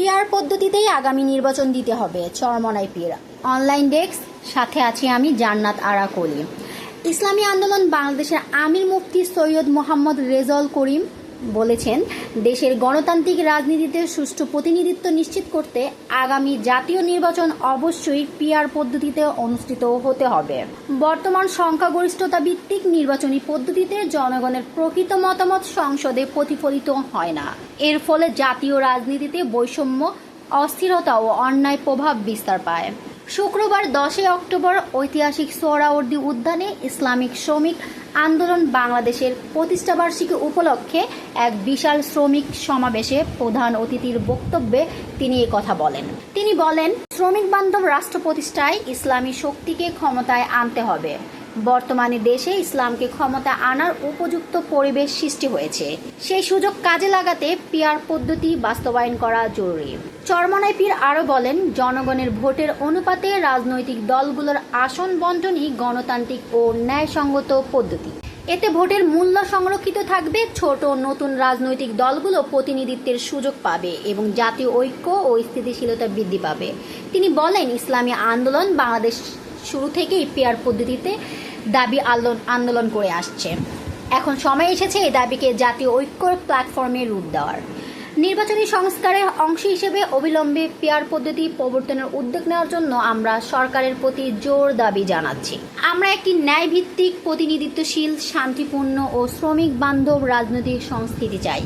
PR পদ্ধতিতেই আগামী নির্বাচন দিতে হবে, চরমনাই পীর। অনলাইন ডেস্ক, সাথে আছি আমি জান্নাত আরা কলি। ইসলামী আন্দোলন বাংলাদেশের আমির মুফতি সৈয়দ মোহাম্মদ রেজাউল করিম বলেছেন, দেশের গণতান্ত্রিক রাজনীতিতে সুষ্ঠু প্রতিনিধিত্ব নিশ্চিত করতে আগামী জাতীয় নির্বাচন অবশ্যই পিআর পদ্ধতিতে অনুষ্ঠিত হতে হবে। বর্তমান সংখ্যাগরিষ্ঠতা ভিত্তিক নির্বাচনী পদ্ধতিতে জনগণের প্রকৃত মতামত সংসদে প্রতিফলিত হয় না। এর ফলে জাতীয় রাজনীতিতে বৈষম্য, অস্থিরতা ও অন্যায় প্রভাব বিস্তার পায়। শুক্রবার 10 অক্টোবর ঐতিহাসিক সোহরাওয়ার্দী উদ্যানে ইসলামিক শ্রমিক আন্দোলন বাংলাদেশের প্রতিষ্ঠাবার্ষিকী উপলক্ষে এক বিশাল শ্রমিক সমাবেশে প্রধান অতিথির বক্তব্যে তিনি কথা বলেন। তিনি বলেন, শ্রমিক বান্ধব রাষ্ট্র প্রতিষ্ঠায় ইসলামী শক্তিকে ক্ষমতায় আনতে হবে। বর্তমানে দেশে ইসলামকে ক্ষমতা আনার উপযুক্ত পরিবেশ সৃষ্টি হয়েছে। সেই সুযোগ কাজে লাগাতে পিআর পদ্ধতি বাস্তবায়ন করা জরুরি। চরমনাই পীর আরও বলেন, জনগণের ভোটের অনুপাতে রাজনৈতিক দলগুলোর আসন বণ্টনই গণতান্ত্রিক ও ন্যায়সঙ্গত পদ্ধতি। এতে ভোটের মূল্য সংরক্ষিত থাকবে, ছোট নতুন রাজনৈতিক দলগুলো প্রতিনিধিত্বের সুযোগ পাবে এবং জাতীয় ঐক্য ও স্থিতিশীলতা বৃদ্ধি পাবে। তিনি বলেন, ইসলামী আন্দোলন বাংলাদেশ শুরু থেকেই পিআর পদ্ধতিতে দাবি আন্দোলন করে আসছে। এখন সময় এসেছে এই দাবিকে জাতীয় ঐক্যর প্ল্যাটফর্মে রূপ দেওয়ার। নির্বাচনী সংস্কারের অংশ হিসেবে অবিলম্বে পিআর পদ্ধতি প্রবর্তনের উদ্যোগ নেওয়ার জন্য আমরা সরকারের প্রতি জোর দাবি জানাচ্ছি। আমরা একটি ন্যায়ভিত্তিক, প্রতিনিধিত্বশীল, শান্তিপূর্ণ ও শ্রমিক বান্ধব রাজনৈতিক সংস্কৃতি চাই।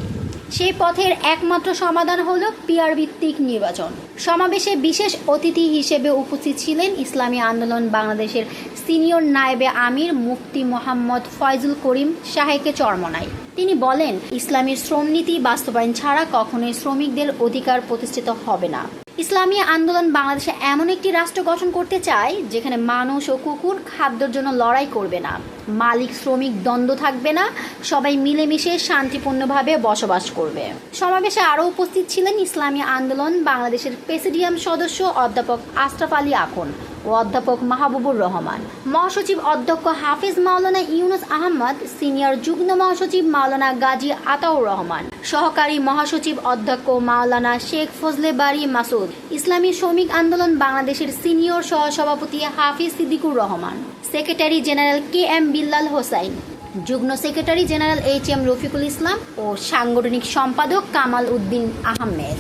সেই পথের একমাত্র সমাধান হলো পিআর ভিত্তিক নির্বাচন। সমাবেশে বিশেষ অতিথি হিসেবে উপস্থিত ছিলেন ইসলামী আন্দোলন বাংলাদেশের সিনিয়র নায়েবে আমির মুফতি মোহাম্মদ ফয়জুল করিম সাহেকে চরমনাই। তিনি বলেন, ইসলামী শ্রমনীতি বাস্তবায়ন ছাড়া কখনোই শ্রমিকদের অধিকার প্রতিষ্ঠিত হবে না। ইসলামী আন্দোলন বাংলাদেশে এমন একটি রাষ্ট্র গঠন করতে চায় যেখানে মানুষ ও কুকুর খাদ্যের জন্য লড়াই করবে না, মালিক শ্রমিক দ্বন্দ্ব থাকবে না, সবাই মিলেমিশে শান্তিপূর্ণভাবে বসবাস করবে। সমাবেশে আরও উপস্থিত ছিলেন ইসলামী আন্দোলন বাংলাদেশের প্রেসিডিয়াম সদস্য অধ্যাপক আশরাফ আলী আখন ও অধ্যাপক মাহবুবুর রহমান, মহাসচিব অধ্যক্ষ হাফিজ মাওলানা ইউনুস আহমদ, সিনিয়র যুগ্ম মহাসচিব মাওলানা গাজী আতাউর রহমান, সহকারী মহাসচিব অধ্যক্ষ মাওলানা শেখ ফজলে বারী মাসুদ, ইসলামী শ্রমিক আন্দোলন বাংলাদেশের সিনিয়র সহসভাপতি Hafiz Siddiqur Rahman, secretary general KM Billal Hossain, যুগ্ম secretary general HM Rafiqul Islam ও সাংগঠনিক সম্পাদক কামাল উদ্দিন আহমেদ।